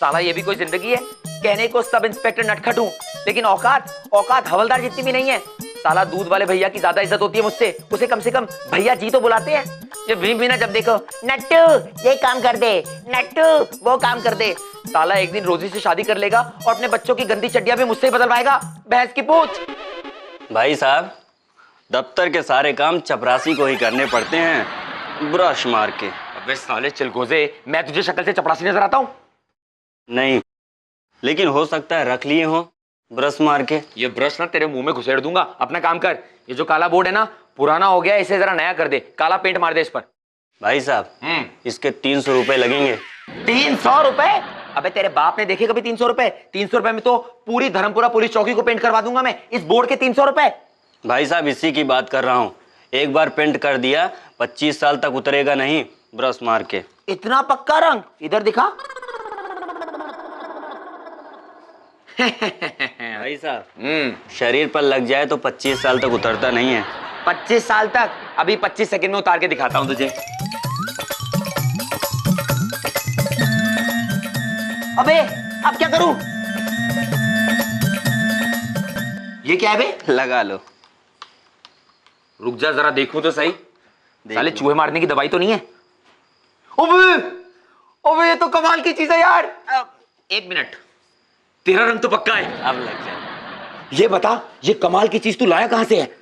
साला ये भी कोई जिंदगी है? कहने को सब इंस्पेक्टर नटखट हूँ, लेकिन औकात हवलदार जितनी भी नहीं है। साला दूध वाले भैया की ज्यादा इज्जत होती है मुझसे, उसे कम से कम भैया जी तो बुलाते हैं। ये भीम भी ना जब देखो, नट्टू ये काम कर दे, नट्टू वो काम कर दे। साला एक दिन रोजी से शादी कर लेगा और अपने बच्चों की गंदी चड्डियां भी मुझसे ही बदलवाएगा। भैंस की पूछ। भाई साहब, दफ्तर के सारे काम चपरासी को ही करने पड़ते हैं, ब्रश मार के। अबे साले चिलगोजे, मैं तुझे शक्ल से चपरासी नजर आता हूँ? नहीं, लेकिन हो सकता है रख लिए हो ब्रश मार के। ये ब्रश ना तेरे मुंह में घुसेड़ दूंगा। अपना काम कर, ये जो काला बोर्ड है ना पुराना हो गया, इसे जरा नया कर दे, काला पेंट मार दे इस पर। भाई साहब, इसके 300 रुपए लगेंगे। 300 रुपए? अबे तेरे बाप ने देखे कभी 300 रुपए? 300 रुपए में तो पूरी धर्मपुरा पुलिस चौकी को पेंट करवा दूंगा मैं। इस बोर्ड के 300 रुपए? भाई साहब, इसी की बात कर रहा हूँ। एक बार पेंट कर दिया 25 साल तक उतरेगा नहीं ब्रश मार के। इतना पक्का रंग? इधर दिखा। भाई साहब, शरीर पर लग जाए तो 25 साल तक उतरता नहीं है। 25 साल तक? अभी 25 सेकंड में उतार के दिखाता हूं तुझे। अबे अब क्या करूं? ये क्या है बे? लगा लो। रुक जा जरा देखूं तो सही। साले चूहे मारने की दवाई तो नहीं है? अबे अबे ये तो कमाल की चीज है यार। एक मिनट, तेरा रंग तो पक्का है। अब लग जाए। ये बता, ये कमाल की चीज तू लाया कहां से है?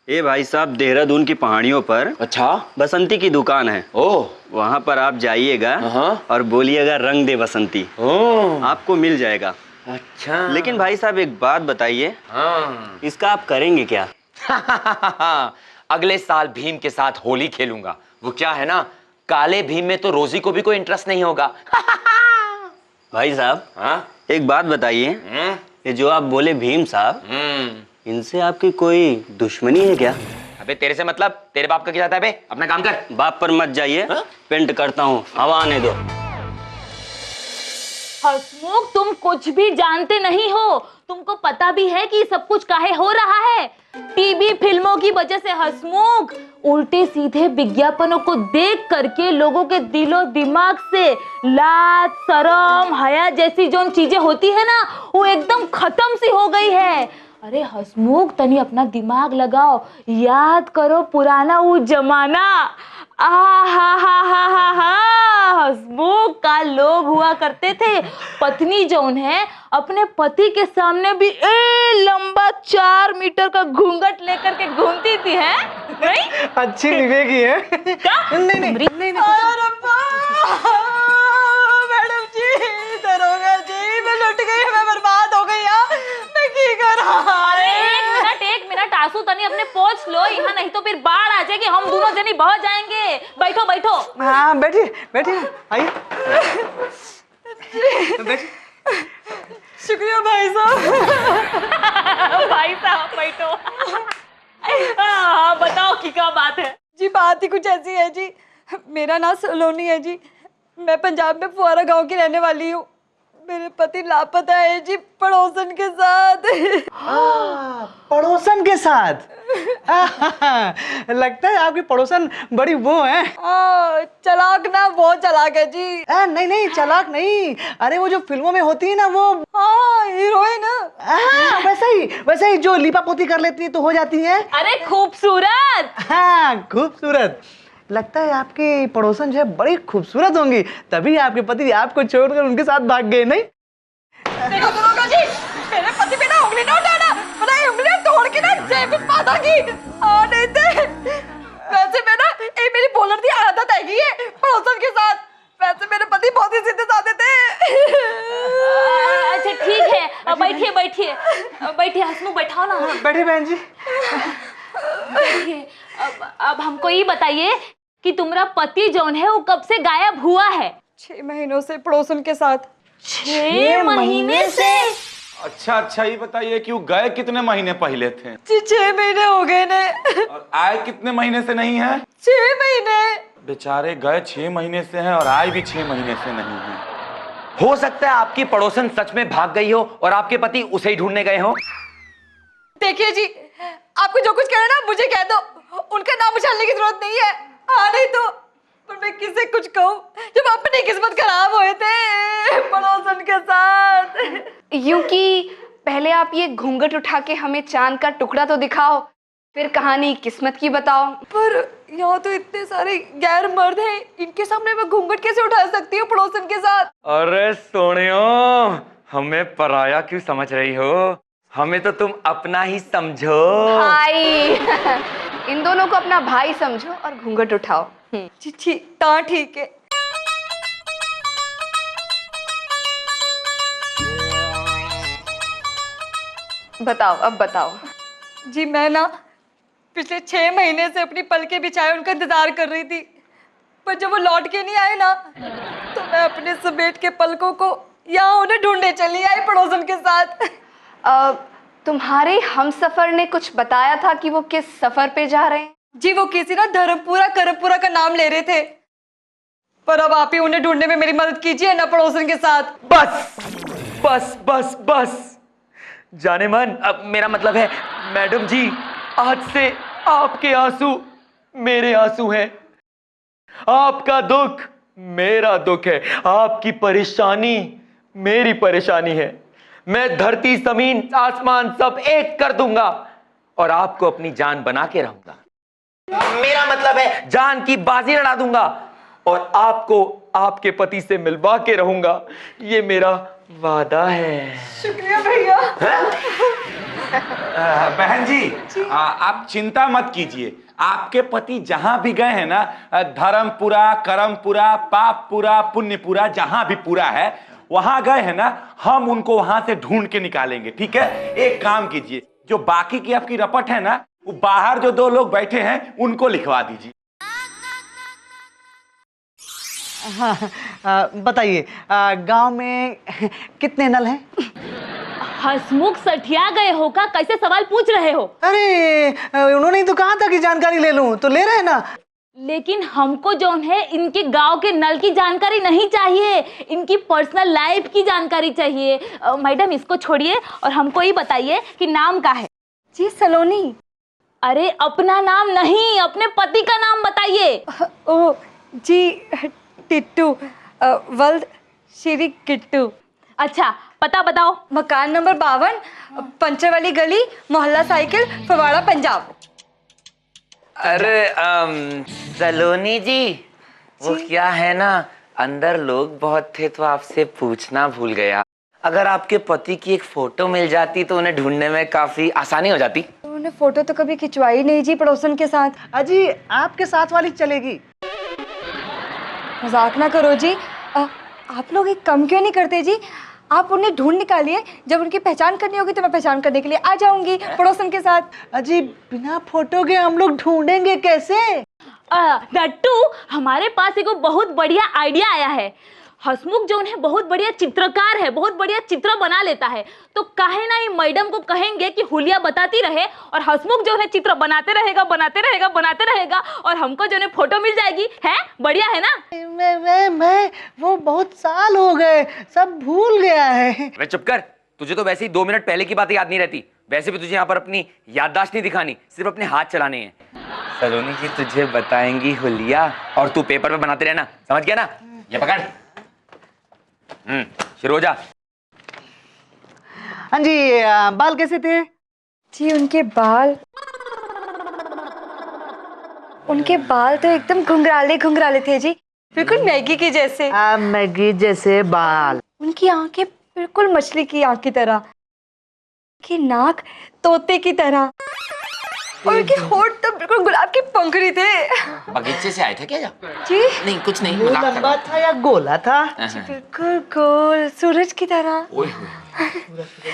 ये भाई साहब, देहरादून की पहाड़ियों पर अच्छा बसंती की दुकान है। ओह, वहां पर आप जाइएगा और बोलिएगा रंग दे बसंती, आपको मिल जाएगा। अच्छा, लेकिन भाई साहब एक बात बताइए, इसका आप करेंगे क्या? अगले साल भीम के साथ होली खेलूंगा। वो क्या है ना, काले भीम में तो रोजी को भी कोई इंटरेस्ट नहीं होगा। भाई साहब एक बात बताइए, ये जो आप बोले भीम साहब, इनसे आपकी कोई दुश्मनी है क्या? अबे तेरे से मतलब? तेरे बाप का क्या जाता है बे? अपना काम कर। बाप पर मत जाइए, पेंट करता हूँ, हवा आने दो। हसमुख, तुम कुछ भी जानते नहीं हो। तुमको पता भी है कि सब कुछ काहे हो रहा है? टीवी फिल्मों की वजह से हसमुख। उल्टे सीधे विज्ञापनों को देख करके लोगों के दिलो दिमाग से लाज, शर्म, हया जैसी जो चीजें होती है ना, वो एकदम खत्म सी हो गई है। अरे हसमुख, तनी अपना दिमाग लगाओ, याद करो पुराना वो जमाना। हसमुख का लोग हुआ करते थे, पत्नी जौन है अपने पति के सामने भी लंबा 4 मीटर का घूंघट लेकर के घूमती थी, है नहीं? अच्छी निभेगी है। नहीं। मैडम जी, दरोगा जी, मैं लुट गई, मैं बर्बाद हो गई यार, मैं की कर रहा। अरे एक मिनट आंसू तनी अपने पोंछ लो यहाँ, नहीं तो फिर बाढ़ आ जाएगी, हम दोनों जनी बह जाएंगे। बैठो। हाँ बैठिए, आइए। शुक्रिया भाई साहब। भाई साहब बैठो। हाँ बताओ कि क्या बात है? जी बात ही कुछ ऐसी है जी, मेरा नाम सलोनी है जी, मैं पंजाब में फुआरा गांव की रहने वाली हूँ। मेरे पति लापता है जी, पड़ोसन के साथ। पड़ोसन के साथ? लगता है आपकी पड़ोसन बड़ी वो है। चलाक ना, बहुत चलाक है जी। नहीं चलाक नहीं, अरे वो जो फिल्मों में होती है ना वो। हीरोइन। वैसे ही जो लीपा पोती कर लेती है तो हो जाती है। अरे खूबसूरत। हाँ खूबसूरत। लगता है आपकी पड़ोसन जो है बड़ी खूबसूरत होंगी, तभी आपके पति आपको छोड़कर उनके साथ भाग गए। नहीं देखो दरोगा जी, मेरे पति पे ना उंगली ना उठाना, वरना उंगलियां तोड़ के ना जेब में पा दूंगी। नहीं थे, वैसे मैं ना एक मेरी बोलर की आदत है पड़ोसन के साथ। वैसे मेरे पति बहुत ही सीधे साधे थे। अच्छा ठीक है, बैठिए हसमुख, बैठाओ ना। बैठे बहन जी। देखिए, अब हमको ये बताइए कि तुम्हारा पति जौन है वो कब से गायब हुआ है? 6 महीनों से पड़ोसन के साथ। 6 महीने से? अच्छा, ये बताइए कि वो गए कितने महीने पहले थे? जी 6 महीने हो गए ने। और आए कितने महीने से नहीं है? 6 महीने। बेचारे गए 6 महीने से हैं और आए भी 6 महीने से नहीं है। हो सकता है आपकी पड़ोसन सच में भाग गई हो और आपके पति उसे ही ढूंढने गए हो। देखिए जी, आपको जो कुछ कहना ना मुझे कह दो, उनका नाम उछालने की जरूरत नहीं है। नहीं तो मैं किससे कुछ कहूँ जब अपनी किस्मत खराब हुए थे पड़ोसन के यूं कि पहले आप ये घूंघट उठा के हमें चांद का टुकड़ा तो दिखाओ, फिर कहानी किस्मत की बताओ। पर यहाँ तो इतने सारे गैर मर्द हैं, इनके सामने मैं घूंघट कैसे उठा सकती हूँ पड़ोसन के साथ? अरे सोनियो, हमें पराया क्यों समझ रही हो? हमें तो तुम अपना ही समझो। भाई इन दोनों को अपना भाई समझो और घूंघट उठाओ। ठीक है। बताओ, अब बताओ। जी मैं ना पिछले 6 महीने से अपनी पलके बिछाए उनका इंतजार कर रही थी, पर जब वो लौट के नहीं आए ना, तो मैं अपने समेट के पलकों को यहाँ उन्हें ढूंढने चली आई पड़ोसन के साथ। तुम्हारे हमसफर ने कुछ बताया था कि वो किस सफर पे जा रहे हैं? जी वो किसी ना धर्मपुरा करमपुरा का नाम ले रहे थे, पर अब आप ही उन्हें ढूंढने में मेरी मदद कीजिए ना पड़ोसन के साथ। बस बस बस बस जाने मन, अब मेरा मतलब है मैडम जी, आज से आपके आंसू मेरे आंसू हैं, आपका दुख मेरा दुख है, आपकी परेशानी मेरी परेशानी है। मैं धरती जमीन आसमान सब एक कर दूंगा और आपको अपनी जान बना के रहूंगा। मेरा मतलब है जान की बाजी लड़ा दूंगा और आपको आपके पति से मिलवा के रहूंगा, ये मेरा वादा है। शुक्रिया भैया। बहन जी, आप चिंता मत कीजिए। आपके पति जहां भी गए हैं ना, धर्मपुरा, करमपुरा, पापपुरा, पुण्यपुरा, जहां भी पूरा है वहां गए हैं ना, हम उनको वहां से ढूंढ के निकालेंगे। ठीक है, एक काम कीजिए, जो बाकी की आपकी रपट है ना, वो बाहर जो 2 लोग बैठे हैं उनको लिखवा दीजिए। हाँ, बताइए गांव में कितने नल हैं? हसमुख सठिया गए हो का? कैसे सवाल पूछ रहे हो? अरे उन्होंने ही तो कहा था कि जानकारी ले लूं, तो ले रहे हैं ना। लेकिन हमको जो है इनके गांव के नल की जानकारी नहीं चाहिए, इनकी पर्सनल लाइफ की जानकारी चाहिए। मैडम इसको छोड़िए और हमको ये बताइए कि नाम क्या है? जी सलोनी। अरे अपना नाम नहीं, अपने पति का नाम बताइए। ओ जी टिट्टू, वल्द श्री किट्टू। अच्छा पता बताओ। मकान नंबर 52, पंचर वाली गली, मोहल्ला साइकिल, फवाड़ा, पंजाब। अरे सलोनी जी, वो क्या है ना, अंदर लोग बहुत थे तो आपसे पूछना भूल गया। अगर आपके पति की एक फोटो मिल जाती तो उन्हें ढूंढने में काफी आसानी हो जाती। उन्होंने फोटो तो कभी खिंचवाई नहीं जी पड़ोसन के साथ। अजी आपके साथ वाली चलेगी। मजाक ना करो जी। आप लोग एक कम क्यों नहीं करते जी? आप उन्हें ढूंढ निकालिए, जब उनकी पहचान करनी होगी तो मैं पहचान करने के लिए आ जाऊंगी पड़ोसन के साथ। अजी बिना फोटो के हम लोग ढूंढेंगे कैसे? नट्टू, हमारे पास एक बहुत बढ़िया आइडिया आया है। हसमुख जो है बहुत बढ़िया चित्रकार है, बहुत बढ़िया चित्र बना लेता है, तो काहे ना ही मैडम को कहेंगे कि हुलिया बताती रहे और हसमुख जो है चित्र बनाते रहेगा बनाते रहेगा बनाते रहेगा और हमको जो है फोटो मिल जाएगी। है बढ़िया है ना? मैं वो बहुत साल हो गए, सब भूल गया है। मैं चुप कर, तुझे तो वैसे ही 2 मिनट पहले की बात याद नहीं रहती। वैसे भी तुझे यहाँ पर अपनी याददाश्त नहीं दिखानी, सिर्फ अपने हाथ चलाने हैं। सलोनी जी तुझे बताएंगी हुलिया और तू पेपर पे बनाते रहना, समझ गया ना? ये पकड़। शुरू हो जा। हाँ जी, बाल कैसे थे? जी उनके बाल तो एकदम घुंघराले घुंघराले थे जी, बिल्कुल मैगी के जैसे। मैगी जैसे बाल। उनकी आंखें बिल्कुल मछली की आंख की तरह, उनकी नाक तोते की तरह और उनके होंठ तो बिल्कुल गुलाब की पंखुड़ी थे। बगीचे से आए थे क्या? जी नहीं कुछ नहीं, वो लंबा था या गोला था? बिल्कुल गोल सूरज की तरह।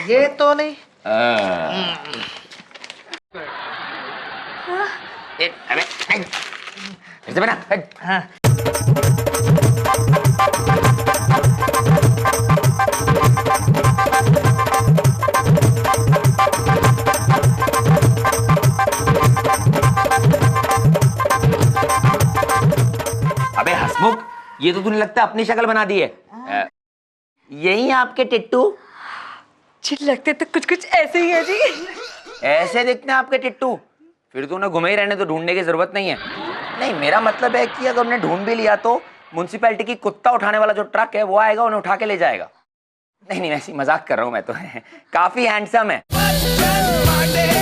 ये तो नहीं। अबे फिर से बना। हाँ। अबे हसमुख, ये तो तूने लगता है अपनी शक्ल बना दी है। यही आपके टिट्टू? जी लगते तो कुछ कुछ ऐसे ही है जी। ऐसे दिखते हैं आपके टिट्टू? फिर तो उन्हें घुमे ही रहने, तो ढूंढने की जरूरत नहीं है। नहीं, मेरा मतलब है कि अगर उन्हें ढूंढ भी लिया तो म्युनिसिपैलिटी की कुत्ता उठाने वाला जो ट्रक है वो आएगा, उन्हें उठा के ले जाएगा। नहीं नहीं, ऐसी मजाक कर रहा हूँ मैं तो। काफी हैंडसम है।